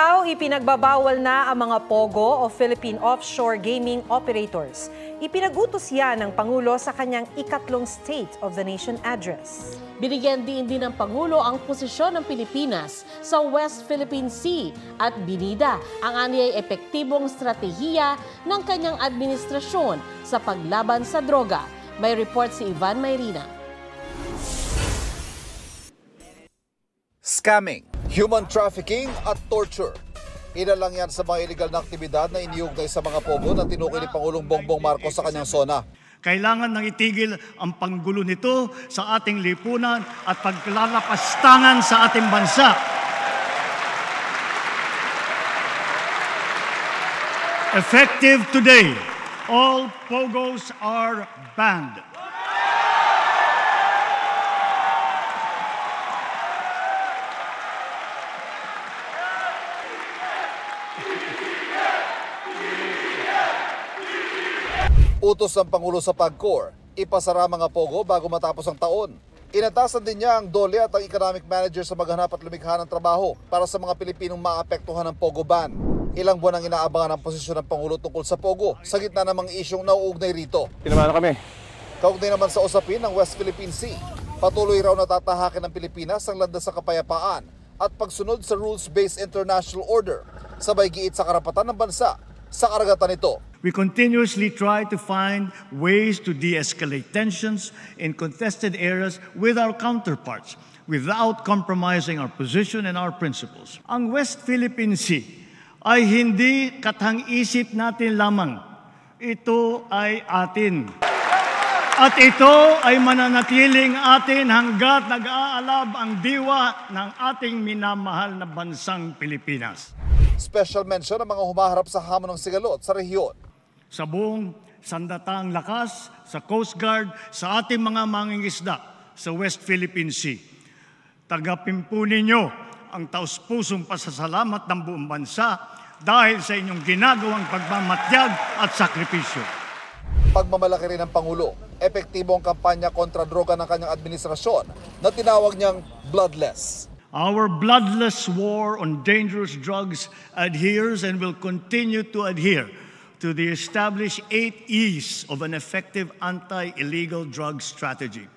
araw, ipinagbabawal na ang mga POGO o Philippine Offshore Gaming Operators. Ipinagutos yan ng Pangulo sa kanyang ikatlong State of the Nation Address. Binigyan din ng Pangulo ang posisyon ng Pilipinas sa West Philippine Sea at binida ang anyay epektibong stratehiya ng kanyang administrasyon sa paglaban sa droga. May report si Ivan Mayrina. Scamming, human trafficking at torture. Ilan lang yan sa mga illegal na aktibidad na iniugnay sa mga POGO na tinukoy ni Pangulong Bongbong Marcos sa kanyang SONA. Kailangan nang itigil ang panggulo nito sa ating lipunan at paglalapastangan sa ating bansa. Effective today, all POGOs are banned. Utos ng Pangulo sa PAGCOR, ipasara mga POGO bago matapos ang taon. Inatasan din niya ang DOLE at ang economic manager sa maghanap at lumikha ng trabaho para sa mga Pilipinong maapektuhan ng POGO ban. Ilang buwan ang inaabangan ang posisyon ng Pangulo tungkol sa POGO sa gitna ng mga isyong nauugnay rito. Pinamano kami. Kaugnay naman sa usapin ng West Philippine Sea, patuloy raw natatahakin ng Pilipinas ang landas sa kapayapaan at pagsunod sa rules-based international order, sabay giit sa karapatan ng bansa sa karagatan nito. We continuously try to find ways to de-escalate tensions in contested areas with our counterparts without compromising our position and our principles. Ang West Philippine Sea ay hindi katang-isip natin lamang. Ito ay atin. At ito ay mananatiling atin hanggat nag-aalab ang diwa ng ating minamahal na bansang Pilipinas. Special mention ang mga humaharap sa hamon ng sigalot sa rehiyon. Sa buong sandatang lakas, sa Coast Guard, sa ating mga mangingisda sa West Philippine Sea. Tagapin po ninyo ang taus-pusong pasasalamat ng buong bansa dahil sa inyong ginagawang pagmamatyag at sakripisyo. Pagmamalaki rin ng Pangulo, epektibo ang kampanya kontra droga ng kanyang administrasyon na tinawag niyang bloodless. Our bloodless war on dangerous drugs adheres and will continue to adhere to the established 8 E's of an effective anti-illegal drug strategy.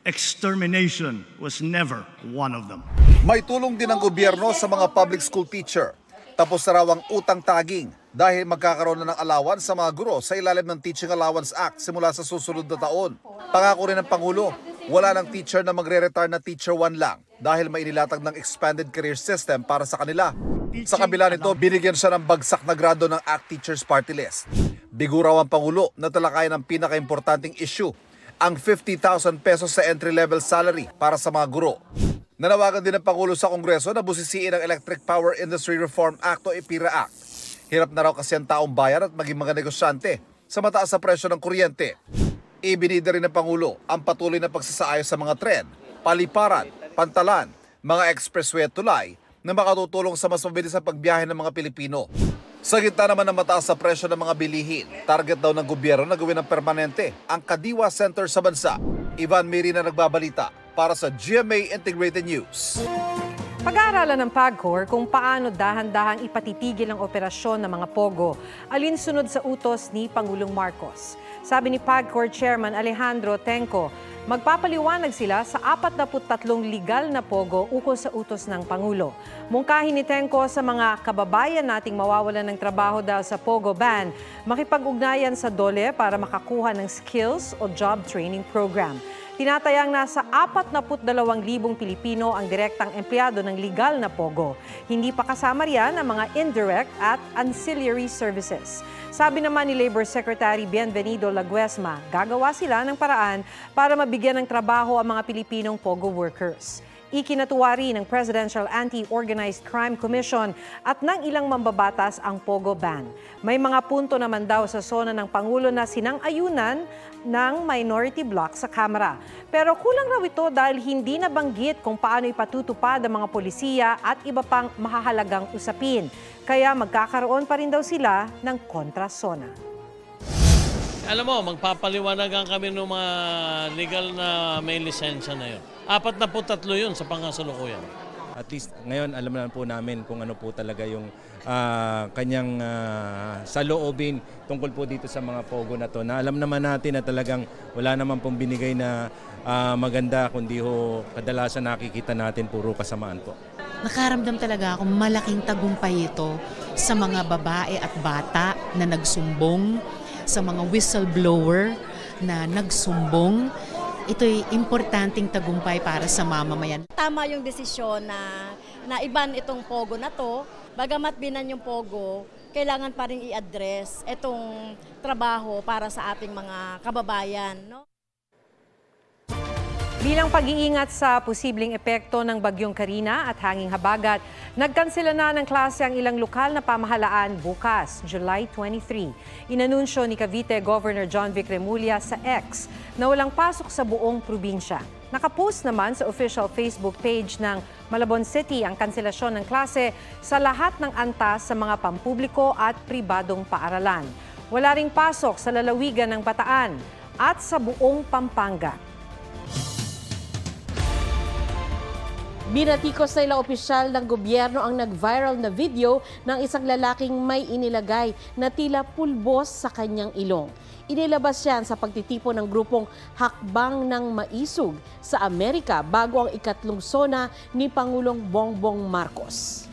Extermination was never one of them. May tulong din ng gobyerno sa mga public school teacher. Tapos na raw ang utang taging dahil magkakaroon na ng allowance sa mga guro sa ilalim ng Teaching Allowance Act simula sa susunod na taon. Pangako rin ng Pangulo, wala ng teacher na magre-retire na Teacher 1 lang dahil may inilatag ng expanded career system para sa kanila. Sa kabila nito, binigyan siya ng bagsak na grado ng ACT Teachers Party List. Bigo raw ang Pangulo na talakayan ang pinaka-importanting issue, ang 50,000 pesos sa entry-level salary para sa mga guro. Nanawagan din ng Pangulo sa Kongreso na busisiin ang Electric Power Industry Reform Act o EPIRA Act. Hirap na raw kasi ang taong bayan at maging mga negosyante sa mataas sa presyo ng kuryente. Ibinida rin ng Pangulo ang patuloy na pagsasaayos sa mga tren, paliparan, pantalan, mga expressway at tulay na makatutulong sa mas mabilis na pagbiyahe ng mga Pilipino. Sa gitna naman ng mataas sa presyo ng mga bilihin, target daw ng gobyerno na gawin ng permanente ang Kadiwa Center sa bansa. Ivan Mayrina nagbabalita para sa GMA Integrated News. Pag-aaralan ng PAGCOR kung paano dahan-dahang ipatitigil ang operasyon ng mga POGO alinsunod sa utos ni Pangulong Marcos. Sabi ni PAGCOR Chairman Alejandro Tenco, magpapaliwanag sila sa 43 legal na POGO ukol sa utos ng Pangulo. Mungkahin ni Tenco sa mga kababayan nating mawawalan ng trabaho dahil sa POGO ban, makipag-ugnayan sa DOLE para makakuha ng skills o job training program. Tinatayang nasa 42,000 Pilipino ang direktang empleyado ng legal na POGO. Hindi pa kasama riyan ang mga indirect at ancillary services. Sabi naman ni Labor Secretary Bienvenido Laguesma, gagawa sila ng paraan para mabigyan ng trabaho ang mga Pilipinong POGO workers. Ikinatuwa rin ng Presidential Anti-Organized Crime Commission at ng ilang mambabatas ang POGO ban. May mga punto naman daw sa SONA ng Pangulo na sinang-ayunan ng minority bloc sa Kamara. Pero kulang raw ito dahil hindi nabanggit kung paano ipatutupad ang mga polisiya at iba pang mahahalagang usapin. Kaya magkakaroon pa rin daw sila ng kontra-SONA. Alam mo, magpapaliwanagan kami ng mga legal na may lisensya na yun. 43 yun sa pangasalukuyan. At least ngayon alam na po namin kung ano po talaga yung kanyang saloobin tungkol po dito sa mga pogo na to. Na alam naman natin na talagang wala naman pong binigay na maganda, kundi ho kadalasan nakikita natin puro kasamaan po. Nakaramdam talaga ako malaking tagumpay ito sa mga babae at bata na nagsumbong, sa mga whistleblower na nagsumbong. Ito'y importanteng tagumpay para sa mamamayan. Tama yung desisyon na iban itong pogo na to. Bagamat binan yung pogo, kailangan pa rin i-address itong trabaho para sa ating mga kababayan, no? Bilang pag-iingat sa posibleng epekto ng Bagyong Karina at hanging habagat, nagkansela na ng klase ang ilang lokal na pamahalaan bukas, July 23. Inanunsyo ni Cavite Governor John Vic Remulla sa X na walang pasok sa buong probinsya. Nakapost naman sa official Facebook page ng Malabon City ang kanselasyon ng klase sa lahat ng antas sa mga pampubliko at pribadong paaralan. Wala ring pasok sa lalawigan ng Bataan at sa buong Pampanga. Binatikos sa ilang opisyal ng gobyerno ang nag-viral na video ng isang lalaking may inilagay na tila pulbos sa kanyang ilong. Inilabas yan sa pagtitipon ng grupong Hakbang ng Maisog sa Amerika bago ang ikatlong sona ni Pangulong Bongbong Marcos.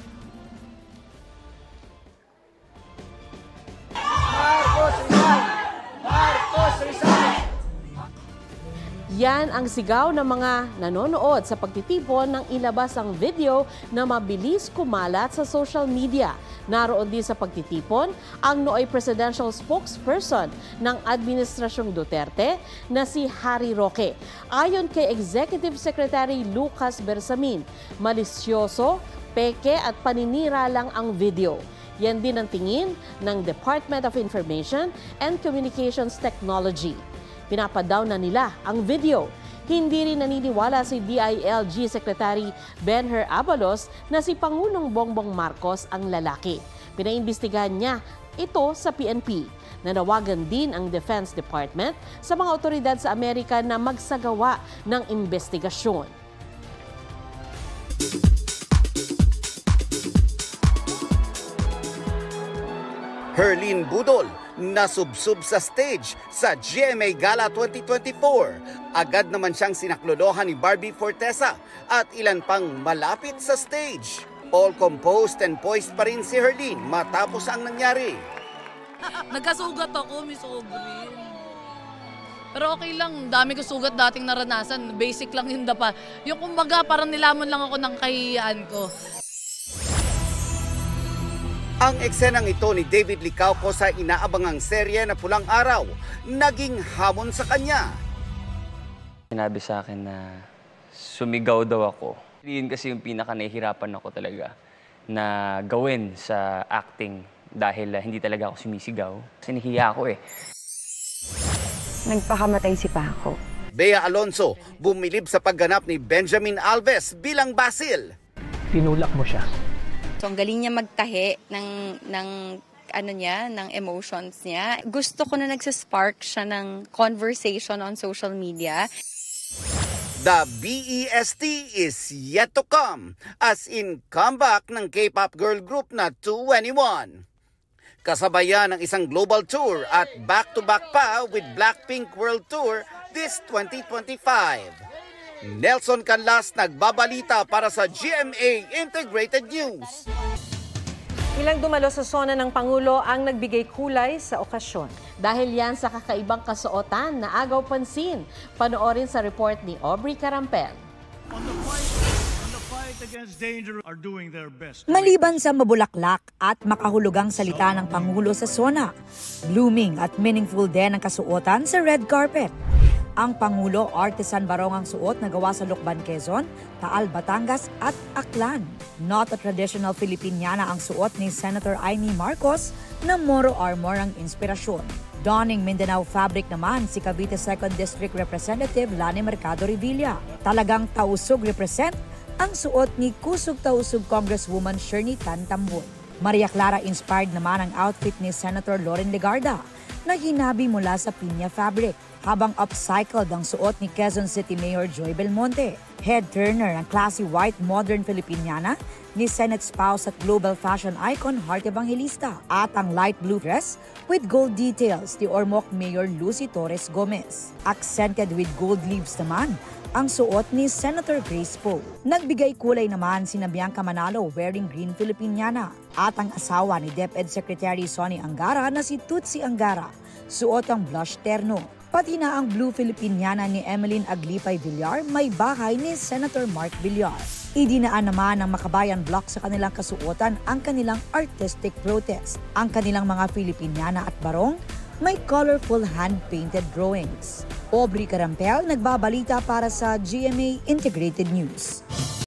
Yan ang sigaw ng mga nanonood sa pagtitipon ng ilabas ang video na mabilis kumalat sa social media. Naroon din sa pagtitipon ang nooy presidential spokesperson ng Administrasyong Duterte na si Harry Roque. Ayon kay Executive Secretary Lucas Bersamin, malisyoso, peke at paninira lang ang video. Yan din ang tingin ng Department of Information and Communications Technology. Pinapadaw na nila ang video. Hindi rin naniniwala si DILG Secretary Benher Abalos na si Pangulong Bongbong Marcos ang lalaki. Pinaimbestigahan niya ito sa PNP. Nanawagan din ang Defense Department sa mga otoridad sa Amerika na magsagawa ng investigasyon. Herlene Budol nasubsub sa stage sa GMA Gala 2024. Agad naman siyang sinaklolohan ni Barbie Fortesa at ilan pang malapit sa stage. All composed and poised pa rin si Herlene matapos ang nangyari. Nagkasugat ako, Miss Aubrey. Pero okay lang, dami ko sugat dating naranasan. Basic lang yung dapa. Yung kumbaga, parang nilamon lang ako ng kahihiyan ko. Ang eksenang ito ni David Licauco sa inaabangang serye na Pulang Araw, naging hamon sa kanya. Sinabi sa akin na sumigaw daw ako. Yun kasi yung pinaka-nahihirapan ako talaga na gawin sa acting dahil hindi talaga ako sumisigaw. Kasi nahiya ako eh. Nagpakamatay si Paco. Bea Alonso, bumilib sa pagganap ni Benjamin Alves bilang Basil. Tinulak mo siya. So, ang galing niya magtahi ng emotions niya. Gusto ko na nagsaspark siya ng conversation on social media. The BEST is yet to come, as in comeback ng K-pop girl group na 2NE1. Kasabayan ng isang global tour at back-to-back pa with Blackpink World Tour this 2025. Nelson Canlas nagbabalita para sa GMA Integrated News. Ilang dumalo sa sona ng Pangulo ang nagbigay kulay sa okasyon. Dahil yan sa kakaibang kasuotan na agaw pansin. Panoorin sa report ni Aubrey Carampel. Maliban sa mabulaklak at makahulugang salita ng Pangulo sa sona, blooming at meaningful din ang kasuotan sa red carpet. Ang Pangulo, artisan barong ang suot na gawa sa Lucban, Quezon, Taal, Batangas at Aklan. Not a traditional Filipiniana ang suot ni Senator Amy Marcos na Moro Armor ang inspirasyon. Donning Mindanao fabric naman si Cavite 2nd District Representative Lani Mercado Revilla. Talagang tausog represent ang suot ni kusog-tausog Congresswoman Shirley Tan-Tambon. Maria Clara inspired naman ang outfit ni Senator Loren Legarda na hinabi mula sa pinya fabric. habang upcycled ang suot ni Quezon City Mayor Joy Belmonte. Head turner ang classy white modern Filipiniana ni Senate spouse at global fashion icon Heart Evangelista at ang light blue dress with gold details ni Ormoc Mayor Lucy Torres Gomez. Accented with gold leaves naman ang suot ni Senator Grace Poe. Nagbigay kulay naman sina Bianca Manalo wearing green Filipiniana at ang asawa ni DepEd Secretary Sonny Angara na si Tutsi Angara, suot ang blush terno. Pati na ang blue Filipiniana ni Emeline Aglipay Villar may bahay ni Senator Mark Villar. Idinaan naman ng Makabayan Block sa kanilang kasuotan ang kanilang artistic protest. Ang kanilang mga Filipiniana at barong may colorful hand-painted drawings. Aubrey Carampel, nagbabalita para sa GMA Integrated News.